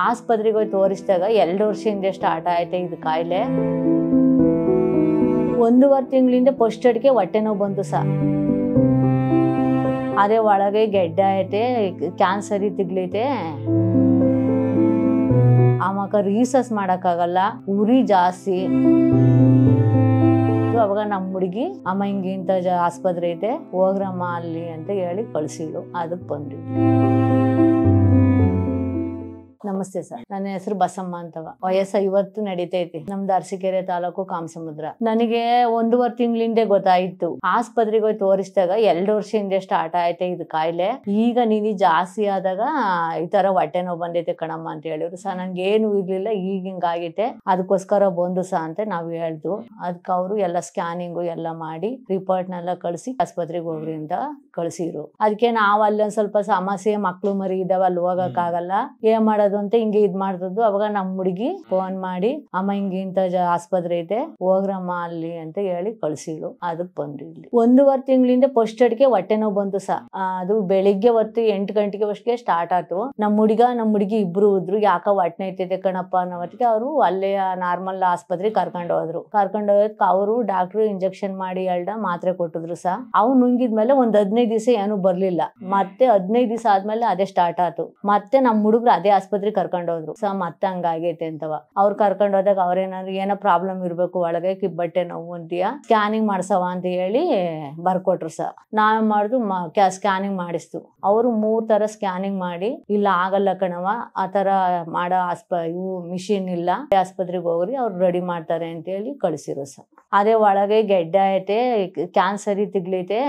ಆಸ್ಪತ್ರೆಗೆ ಹೋಗಿ ತೋರಿಸಿದಾಗ 2 ವರ್ಷದಿಂದ ಸ್ಟಾರ್ಟ್ ಆಯ್ತು ಇದು ಕಾಯಿಲೆ. 1.5 ತಿಂಗಳಿಂದ ಫಸ್ಟ್ ಅಡಿಗೆ ಹೊಟ್ಟೆ ನೋವು ಬಂತು ಸರ್. ಅದೇ ಒಳಗೆ ಗೆಡ್ಡೆ ಐತೆ, ಕ್ಯಾನ್ಸರ್ ತಿಗ್ಲೈತೆ. ಆಮಕ ರೀಸರ್ಚ್ ಮಾಡೋಕ್ಕಾಗಲ್ಲ, ಉರಿ ಜಾಸ್ತಿ. ಅವಾಗ ನಮ್ಮ ಹುಡುಗಿ ಅಮ್ಮ ಹಿಂಗಿಂತ ಆಸ್ಪತ್ರೆ ಐತೆ ಹೋಗ್ರಮ್ಮ ಅಲ್ಲಿ ಅಂತ ಹೇಳಿ ಕಳಿಸಿದ್ರು. ಅದಕ್ಕೆ ಬಂದ್ವಿ. ನಮಸ್ತೆ ಸರ್, ನನ್ನ ಹೆಸರು ಬಸಮ್ಮ ಅಂತವ. ವಯಸ್ಸು 50 ನಡೀತೈತಿ. ನಮ್ದು ಅರಸೀಕೆರೆ ತಾಲೂಕು ಕಾಮಸಮುದ್ರ. ನನಗೆ 1.5 ತಿಂಗಳಿಂದ ಗೊತ್ತಾಯ್ತು. ಆಸ್ಪತ್ರೆಗೆ ಹೋಗಿ ತೋರಿಸಿದಾಗ 2 ವರ್ಷದಿಂದ ಸ್ಟಾರ್ಟ್ ಆಯ್ತು ಇದು ಕಾಯಿಲೆ. ಈಗ ನೀನು ಜಾಸ್ತಿ ಆದಾಗ ಈ ತರ ಹೊಟ್ಟೆ ನೋವು ಬಂದೈತೆ ಕಣಮ್ಮ ಅಂತ ಹೇಳಿದ್ರು ಸರ್. ನಂಗೆ ಏನು ಇರ್ಲಿಲ್ಲ, ಈಗ ಹಿಂಗಾಗೈತೆ, ಅದಕ್ಕೋಸ್ಕರ ಬಂದು ಸಹ ಅಂತ ನಾವು ಹೇಳ್ದು. ಅದಕ್ಕೆ ಅವರು ಎಲ್ಲ ಸ್ಕ್ಯಾನಿಂಗು ಎಲ್ಲ ಮಾಡಿ ರಿಪೋರ್ಟ್ನೆಲ್ಲ ಕಳಿಸಿ ಆಸ್ಪತ್ರೆಗೆ ಹೋಗ್ರಿ ಅಂತ ಕಳಿಸಿರು. ಅದಕ್ಕೆ ನಾವು ಅಲ್ಲೊಂದ್ ಸ್ವಲ್ಪ ಸಮಸ್ಯೆ, ಮಕ್ಳು ಮರಿ ಇದಾವ, ಅಲ್ಲಿ ಹೋಗಕ್ಕಾಗಲ್ಲ, ಏನ್ ಮಾಡೋದು ಅಂತ ಹಿಂಗೆ ಇದ್ ಮಾಡ್ತದ್ದು. ಅವಾಗ ನಮ್ಮ ಹುಡುಗಿ ಫೋನ್ ಮಾಡಿ ಅಮ್ಮ ಹಿಂಗಿಂತ ಆಸ್ಪತ್ರೆ ಐತೆ ಹೋಗ್ರಮ್ಮ ಅಲ್ಲಿ ಅಂತ ಹೇಳಿ ಕಳಿಸಿಳು. ಅದಕ್ಕೆ ಬಂದ್ರಿ ಇಲ್ಲಿ. 1.5 ತಿಂಗಳಿಂದ ಫಸ್ಟ್ ಅಡಿಗೆ ಹೊಟ್ಟೆ ನೋವು ಬಂತು ಸರ್. ಅದು ಬೆಳಿಗ್ಗೆ ಹೊತ್ತು 8 ಗಂಟೆಗೆ ಅಷ್ಟೇ ಸ್ಟಾರ್ಟ್ ಆಯ್ತು. ನಮ್ಮ ಹುಡುಗಿ ಇಬ್ರು ಇದ್ರು. ಯಾಕ ಹೊಟ್ಟೆ ಐತೈತೆ ಕಣಪ್ಪ ಅನ್ನೋ ಹೊತ್ತಿಗೆ ಅವರು ಅಲ್ಲೇ ನಾರ್ಮಲ್ ಆಸ್ಪತ್ರೆಗೆ ಕರ್ಕೊಂಡು ಹೋದ್ರು. ಅವರು ಡಾಕ್ಟ್ರು ಇಂಜೆಕ್ಷನ್ ಮಾಡಿ ಮಾತ್ರೆ ಕೊಟ್ಟಿದ್ರು ಸರ್. ಅವು ನುಂಗಿದ್ಮೇಲೆ ಒಂದ್ 15 ದಿವಸ ಏನು ಬರ್ಲಿಲ್ಲ. ಮತ್ತೆ 15 ದಿವಸ ಆದ್ಮೇಲೆ ಅದೇ ಸ್ಟಾರ್ಟ್ ಆಯ್ತು. ಮತ್ತೆ ನಮ್ಮ ಹುಡುಗರು ಅದೇ ಆಸ್ಪತ್ರೆ ಕರ್ಕೊಂಡು ಹೋದ್ರು ಸರ್. ಮತ್ತೆ ಹಂಗಾಗೈತೆ ಅಂತವ. ಅವ್ರು ಕರ್ಕೊಂಡು ಹೋದಾಗ ಅವ್ರೇನಾದ್ರು ಏನೋ ಪ್ರಾಬ್ಲಮ್ ಇರ್ಬೇಕು, ಒಳಗೆ ಕಿಬ್ಬಟ್ಟೆ ನೋವು ಅಂತೀಯ, ಸ್ಕ್ಯಾನಿಂಗ್ ಮಾಡ್ಸವ ಅಂತ ಹೇಳಿ ಬರ್ಕೊಟ್ರು ಸರ್. ನಾವ್ ಮಾಡುದು ಸ್ಕ್ಯಾನಿಂಗ್ ಮಾಡಿಸ್ತು. ಅವರು 3 ತರ ಸ್ಕ್ಯಾನಿಂಗ್ ಮಾಡಿ, ಇಲ್ಲ ಆಗಲ್ಲ ಕಣವ, ಆ ತರ ಮಾಡೋ ಇವು ಮಿಷಿನ್ ಇಲ್ಲ, ಆಸ್ಪತ್ರೆಗೆ ಹೋಗ್ರಿ, ಅವ್ರು ರೆಡಿ ಮಾಡ್ತಾರೆ ಅಂತ ಹೇಳಿ ಕಳಿಸಿರು ಸರ್. ಅದೇ ಒಳಗೆ ಗೆಡ್ಡೆ ಐತೆ, ಕ್ಯಾನ್ಸರ್ ತಿಗ್ಲೈತೆ,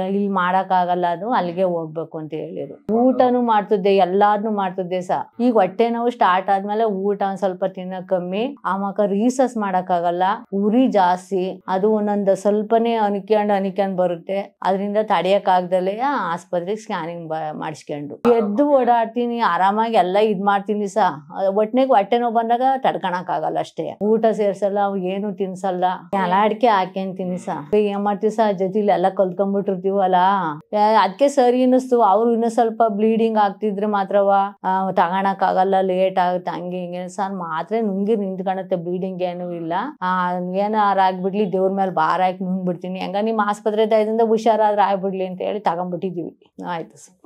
ಇಲ್ಲಿ ಮಾಡಕ್ ಆಗಲ್ಲ, ಅದು ಅಲ್ಲಿಗೆ ಹೋಗ್ಬೇಕು ಅಂತ ಹೇಳಿದ್ರು. ಊಟನು ಮಾಡ್ತಿದ್ದೆ, ಎಲ್ಲಾದ್ನು ಮಾಡ್ತಿದ್ದೆ ಸರ್. ಈಗ ಹೊಟ್ಟೆ ನೋವು ಸ್ಟಾರ್ಟ್ ಆದ್ಮೇಲೆ ಊಟ ಒಂದ್ ಸ್ವಲ್ಪ ತಿನ್ನಕ್ ಕಮ್ಮಿ, ಆಮಕ ರೀಸರ್ಚ್ ಮಾಡಕ್ಕಾಗಲ್ಲ, ಉರಿ ಜಾಸ್ತಿ. ಅದು ಒಂದೊಂದು ಸ್ವಲ್ಪನೇ ಅನಿಕ್ಯಾಂಡ್ ಬರುತ್ತೆ. ಅದರಿಂದ ತಡೆಯಕ್ ಆಗ್ದಲೇ ಆಸ್ಪತ್ರೆಗೆ ಸ್ಕ್ಯಾನಿಂಗ್ ಮಾಡಿಸ್ಕೊಂಡು ಎದ್ದು ಓಡಾಡ್ತೀನಿ, ಆರಾಮಾಗಿ ಎಲ್ಲ ಇದ್ ಮಾಡ್ತೀನಿ ಸಾ. ಒಟ್ನೆಗೆ ಹೊಟ್ಟೆ ನೋವು ಬಂದಾಗ ತಡ್ಕಣಕ್ ಆಗಲ್ಲ ಅಷ್ಟೇ. ಊಟ ಸೇರ್ಸಲ್ಲ, ಅವು ಏನು ತಿನ್ಸಲ್ಲ, ಎಲ್ಲ ಅಡಿಕೆ ಹಾಕ್ಯಂತೀನಿ ಸಾ. ಏನ್ ಮಾಡ್ತೀವಿ ಸಾ, ಜೊತೆಲಿ ಎಲ್ಲ ಕಲ್ತ್ಕೊಂಡ್ಬಿಟ್ಟಿರ್ತೀವಲ್ಲ, ಅದಕ್ಕೆ ಸರಿ ಅನ್ನಿಸ್ತು. ಅವ್ರು ಇನ್ನೂ ಸ್ವಲ್ಪ ಬ್ಲೀಡಿಂಗ್ ಆಗ್ತಿದ್ರೆ ಮಾತ್ರವ ತಗೋಣಕ್ ಆಗಲ್ಲ, ಲೇಟ್ ಆಗುತ್ತೆ, ಹಂಗೆ ಹಿಂಗೆ ಸರ್. ಮಾತ್ರೆ ನುಂಗಿ ನಿಂತ್ಕೊಳತ್ತೆ, ಬ್ಲೀಡಿಂಗ್ ಏನು ಇಲ್ಲ. ಏನಾರ ಆಗ್ಬಿಡ್ಲಿ, ದೇವ್ರ ಮೇಲೆ ಭಾರ ಹಾಕಿ ನುಂಗ್ಬಿಡ್ತೀನಿ, ಹೆಂಗ ನಿಮ್ಮ ಆಸ್ಪತ್ರೆ ದಯದಿಂದ ಹುಷಾರಾದ್ರೆ ಆಗ್ಬಿಡ್ಲಿ ಅಂತ ಹೇಳಿ ತಗೊಂಡ್ಬಿಟ್ಟಿದೀವಿ. ಆಯ್ತು ಸರ್.